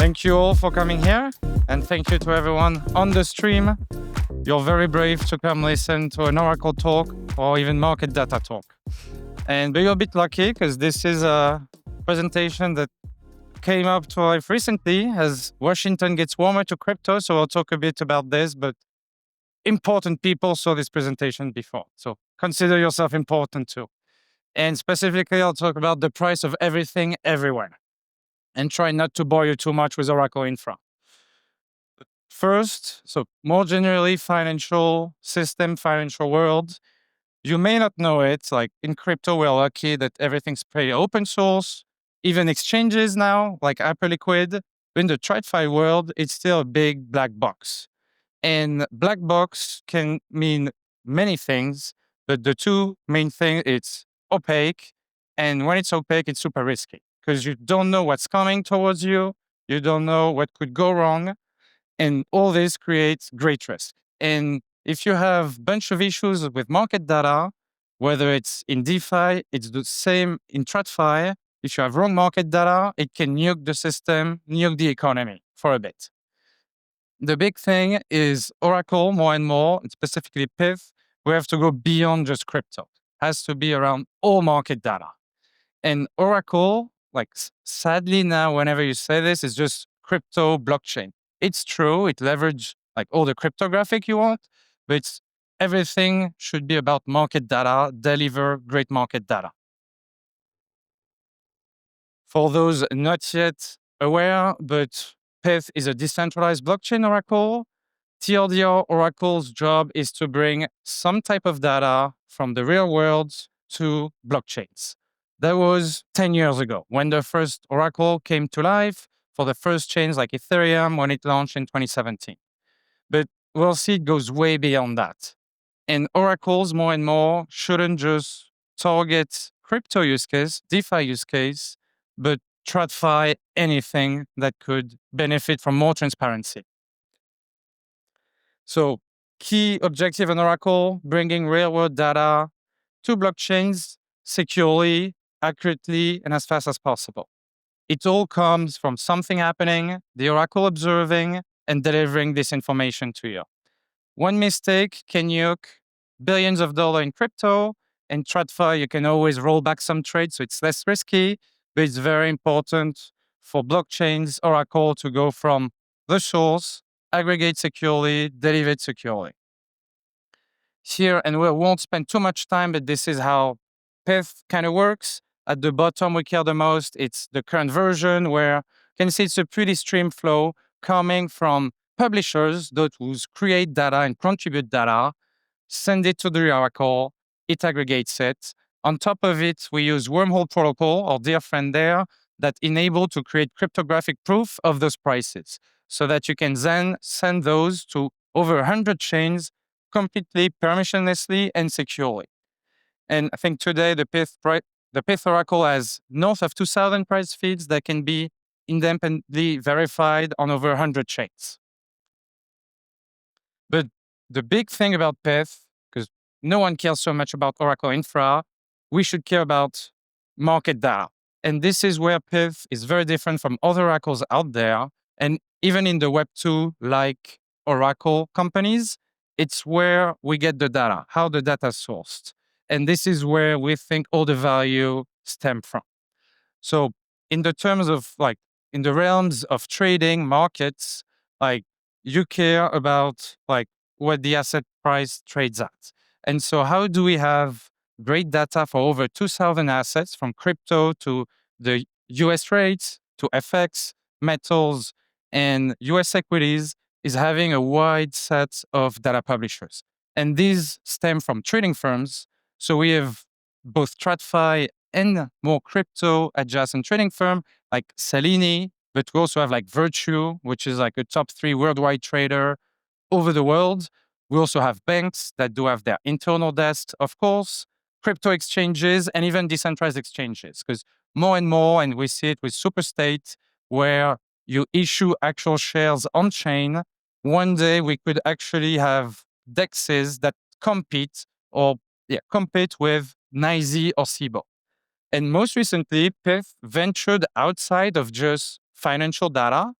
Thank you all for coming here, and thank you to everyone on the stream. You're very brave to come listen to an Oracle talk or even market data talk. And you're a bit lucky because this is a presentation that came up to life recently as Washington gets warmer to crypto. So I'll talk a bit about this, but important people saw this presentation before. So consider yourself important too. And specifically, I'll talk about the price of everything everywhere and try not to bore you too much with Oracle infra. First, so more generally, financial system, financial world. You may not know it, like in crypto, we're lucky that everything's pretty open source. Even exchanges now, like Hyperliquid, in the TradFi world, it's still a big black box. And black box can mean many things, but the two main things, it's opaque. And when it's opaque, it's super risky because you don't know what's coming towards you. You don't know what could go wrong. And all this creates great risk. And if you have a bunch of issues with market data, whether it's in DeFi, it's the same in TradFi. If you have wrong market data, it can nuke the system, nuke the economy for a bit. The big thing is Oracle more and more, and specifically Pyth, we have to go beyond just crypto. It has to be around all market data. And Oracle, like sadly now, whenever you say this, is just crypto blockchain. It's true, it leverages like all the cryptographic you want, but everything should be about market data, deliver great market data. For those not yet aware, but Pyth is a decentralized blockchain Oracle. TLDR Oracle's job is to bring some type of data from the real world to blockchains. That was 10 years ago when the first Oracle came to life for the first chains like Ethereum when it launched in 2017. But we'll see it goes way beyond that. And Oracles more and more shouldn't just target crypto use case, DeFi use case, but TradFi anything that could benefit from more transparency. So key objective in Oracle, bringing real-world data to blockchains securely, accurately, and as fast as possible. It all comes from something happening, the Oracle observing, and delivering this information to you. One mistake can nuke billions of dollars in crypto, and TradFi, you can always roll back some trades, so it's less risky, but it's very important for blockchains, Oracle, to go from the source, aggregate securely, deliver it securely. Here, and we won't spend too much time, but this is how Pyth kind of works. At the bottom, we care the most. It's the current version where you can see it's a pretty stream flow coming from publishers that will create data and contribute data, send it to the Oracle, it aggregates it. On top of it, we use Wormhole Protocol, our dear friend there, that enable to create cryptographic proof of those prices so that you can then send those to over 100 chains completely permissionlessly and securely. And I think today the Pyth Oracle has north of 2,000 price feeds that can be independently verified on over 100 chains. But the big thing about Pyth, because no one cares so much about Oracle infra, we should care about market data. And this is where Pyth is very different from other oracles out there. And even in the Web2, like Oracle companies, it's where we get the data, how the data is sourced. And this is where we think all the value stem from. So in the terms of like, in the realms of trading markets, like you care about like what the asset price trades at. And so how do we have great data for over 2,000 assets from crypto to the US rates, to FX, metals, and US equities is having a wide set of data publishers. And these stem from trading firms. So we have both TradFi and more crypto adjacent trading firm like Salini, but we also have like Virtue, which is like a top 3 worldwide trader over the world. We also have banks that do have their internal desks, of course, crypto exchanges, and even decentralized exchanges. Because more and more, and we see it with Superstate, where you issue actual shares on chain, one day we could actually have DEXs that compete with NYSE or SIBO. And most recently, Pyth ventured outside of just financial data.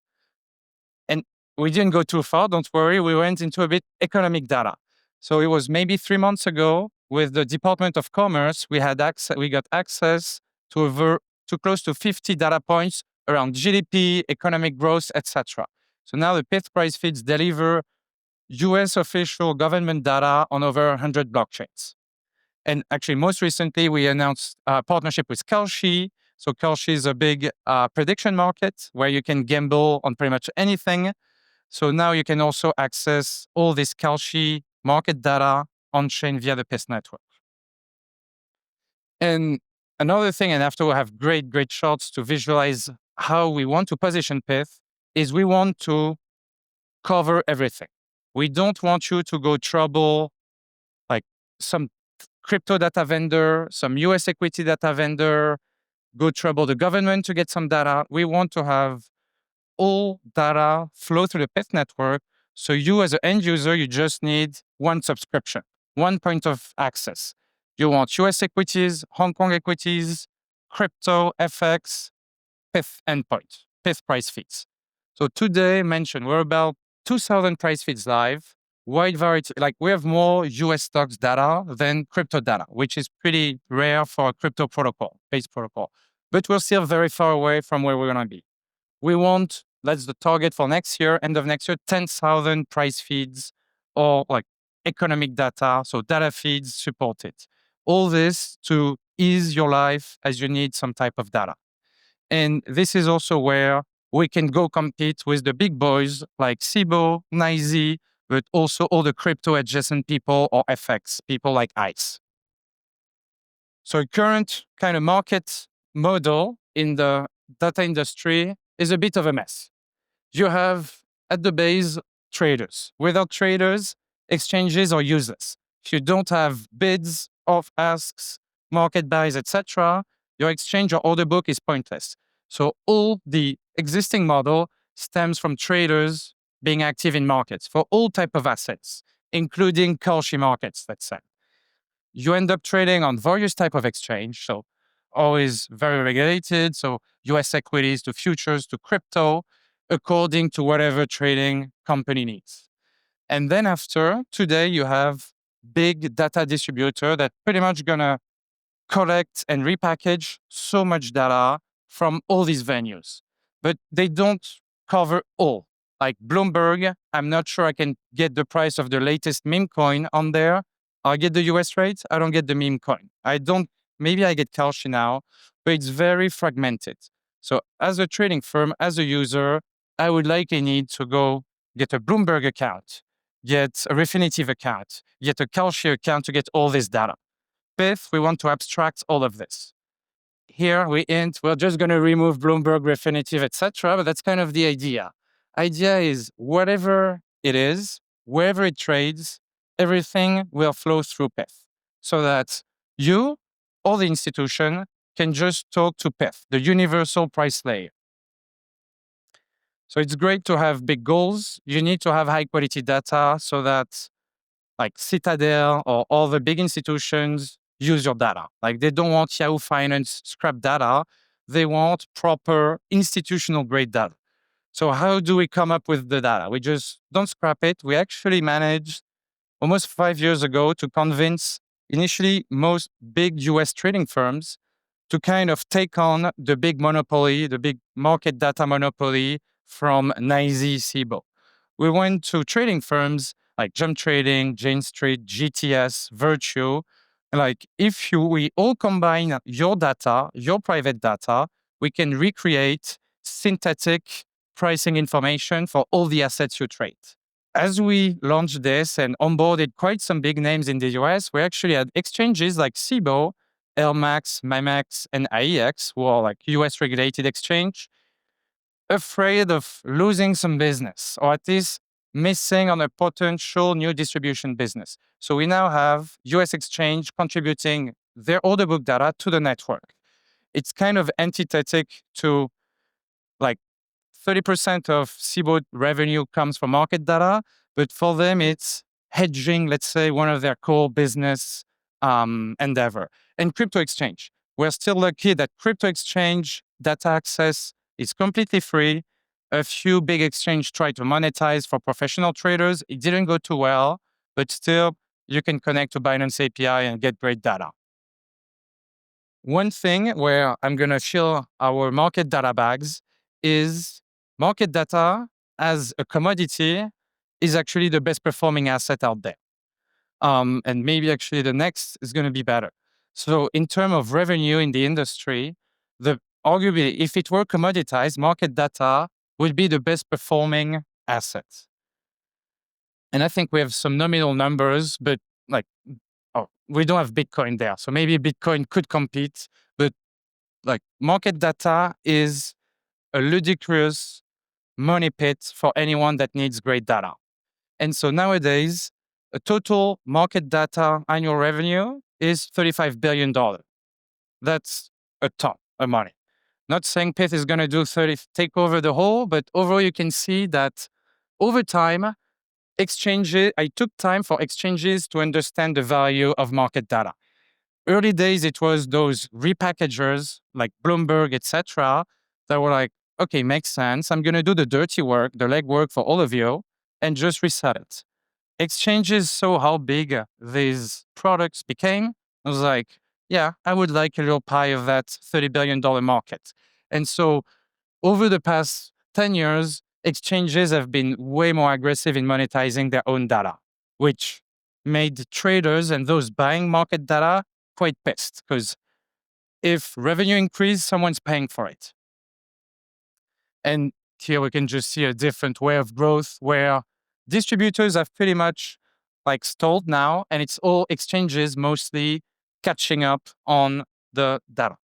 we didn't go too far. Don't worry. We went into a bit economic data. So it was maybe 3 months ago with the Department of Commerce. We got access to close to 50 data points around GDP, economic growth, etc. So now the Pyth price feeds deliver US official government data on over 100 blockchains. And actually, most recently, we announced a partnership with Kalshi. So Kalshi is a big prediction market where you can gamble on pretty much anything. So now you can also access all this Kalshi market data on-chain via the Pyth network. And another thing, and after we have great charts to visualize how we want to position Pyth, is we want to cover everything. We don't want you to go trouble like some crypto data vendor, some US equity data vendor, go trouble the government to get some data. We want to have all data flow through the Pyth network. So you as an end user, you just need one subscription, one point of access. You want US equities, Hong Kong equities, crypto, FX, Pyth endpoint, Pyth price feeds. So today, mentioned, we're about 2,000 price feeds live, wide variety. Like we have more US stocks data than crypto data, which is pretty rare for a crypto based protocol. But we're still very far away from where we're going to be. We want, that's the target for next year, end of next year, 10,000 price feeds or like economic data, so data feeds supported. All this to ease your life as you need some type of data. And this is also where we can go compete with the big boys like SIBO, NYSE, but also all the crypto adjacent people or FX people like ICE. So current kind of market model in the data industry is a bit of a mess. You have at the base traders. Without traders, exchanges are useless. If you don't have bids, off asks, market buys, etc., your exchange or order book is pointless. So all the existing model stems from traders being active in markets for all type of assets, including Kalshi markets, let's say. You end up trading on various type of exchange, so always very regulated. So US equities to futures to crypto, according to whatever trading company needs. And then after, today you have big data distributor that pretty much gonna collect and repackage so much data from all these venues. But they don't cover all. Like Bloomberg, I'm not sure I can get the price of the latest meme coin on there. I get the US rate, I don't get the meme coin. Maybe I get Kalshi now, but it's very fragmented. So as a trading firm, as a user, I would likely need to go get a Bloomberg account, get a Refinitiv account, get a Kalshi account to get all this data. Pyth, we want to abstract all of this. Here we're just going to remove Bloomberg, Refinitiv, etc. But that's kind of the idea. Idea is whatever it is, wherever it trades, everything will flow through Pyth, so that you or the institution can just talk to Pyth, the universal price layer. So it's great to have big goals. You need to have high quality data so that like Citadel or all the big institutions use your data. Like they don't want Yahoo Finance scrap data. They want proper institutional grade data. So how do we come up with the data? We just don't scrap it. We actually managed almost 5 years ago to convince initially most big US trading firms to kind of take on the big monopoly, the big market data monopoly from NYSE SIBO. We went to trading firms like Jump Trading, Jane Street, GTS, Virtue. Like we all combine your data, your private data, we can recreate synthetic pricing information for all the assets you trade. As we launched this and onboarded quite some big names in the US, we actually had exchanges like SIBO, LMAX, MAMEX, and IEX, who are like US regulated exchange, afraid of losing some business, or at least missing on a potential new distribution business. So we now have US exchange contributing their order book data to the network. It's kind of antithetic to like 30% of SIBO revenue comes from market data, but for them it's hedging, let's say, one of their core business endeavor. And crypto exchange. We're still lucky that crypto exchange data access is completely free, A few big exchanges tried to monetize for professional traders. It didn't go too well, but still, you can connect to Binance API and get great data. One thing where I'm going to fill our market data bags is market data as a commodity is actually the best performing asset out there. And maybe actually the next is going to be better. So in terms of revenue in the industry, arguably, if it were commoditized, market data would be the best performing asset. And I think we have some nominal numbers, but we don't have Bitcoin there. So maybe Bitcoin could compete, but market data is a ludicrous money pit for anyone that needs great data. And so nowadays, a total market data annual revenue is $35 billion. That's a ton of money. Not saying Pyth is going to take over the whole, but overall you can see that over time, I took time for exchanges to understand the value of market data. Early days, it was those repackagers like Bloomberg, etc., that were like, okay, makes sense. I'm going to do the dirty work, the legwork for all of you, and just reset it. Exchanges saw how big these products became. I was like, yeah, I would like a little pie of that $30 billion market. And so over the past 10 years, exchanges have been way more aggressive in monetizing their own data, which made traders and those buying market data quite pissed, because if revenue increase, someone's paying for it. And here we can just see a different way of growth where distributors have pretty much stalled now, and it's all exchanges mostly catching up on the data.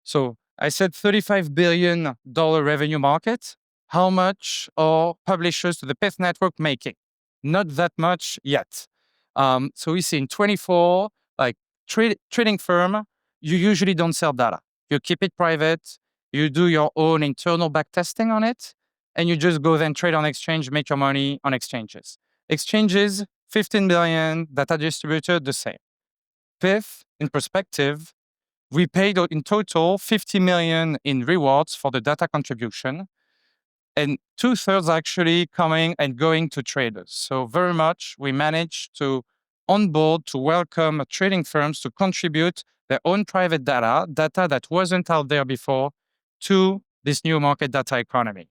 So I said $35 billion revenue market. How much are publishers to the Pyth network making? Not that much yet. So we see in 24, trading firm, you usually don't sell data. You keep it private. You do your own internal backtesting on it, and you just go then trade on exchange, make your money on exchanges. Exchanges, 15 billion, data distributor, the same. Pyth, in perspective, we paid in total 50 million in rewards for the data contribution, and 2/3 actually coming and going to traders. So very much we managed to onboard, to welcome trading firms to contribute their own private data that wasn't out there before, to this new market data economy.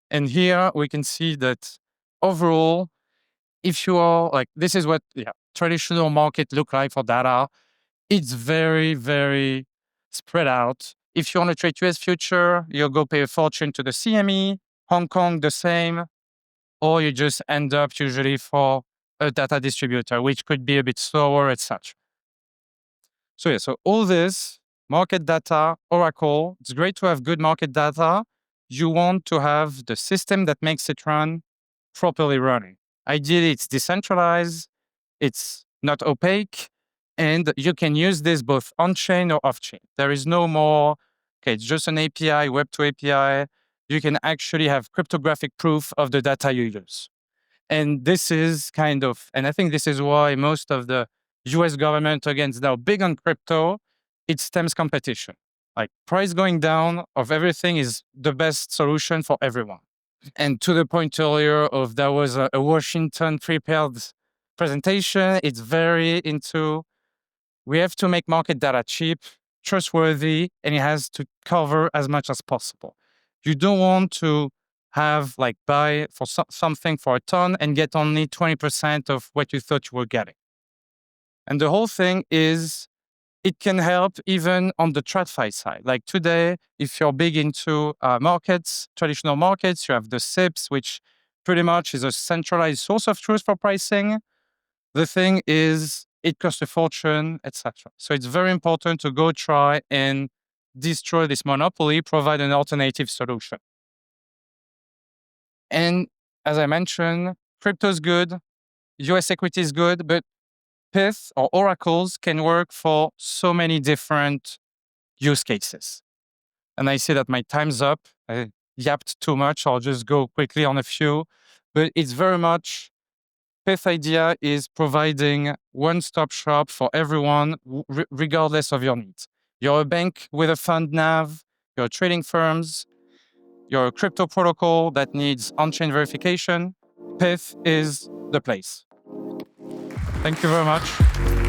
And here we can see that overall, if you are this is what traditional market look like for data. It's very, very spread out. If you want to trade US future, you'll go pay a fortune to the CME, Hong Kong the same, or you just end up usually for a data distributor, which could be a bit slower, etc. So so all this market data, Oracle, it's great to have good market data. You want to have the system that makes it run properly running. Ideally, it's decentralized, it's not opaque, and you can use this both on-chain or off-chain. There is no more, it's just an API, Web2 API. You can actually have cryptographic proof of the data you use. And this is and I think this is why most of the US government, again, is now big on crypto. It stems competition. Price going down of everything is the best solution for everyone. And to the point earlier of there was a Washington prepared presentation, it's very into, we have to make market data cheap, trustworthy, and it has to cover as much as possible. You don't want to have buy for something for a ton and get only 20% of what you thought you were getting. And the whole thing is, it can help even on the TradFi side. Today, if you're big into markets, traditional markets, you have the SIPs, which pretty much is a centralized source of truth for pricing. The thing is, it costs a fortune, etc. So it's very important to go try and destroy this monopoly, provide an alternative solution. And as I mentioned, crypto is good, US equity is good, but Pyth or oracles can work for so many different use cases. And I see that my time's up. I yapped too much. I'll just go quickly on a few. But it's very much, Pyth idea is providing one-stop shop for everyone, regardless of your needs. You're a bank with a fund nav, you're trading firms, you're a crypto protocol that needs on-chain verification, Pyth is the place. Thank you very much.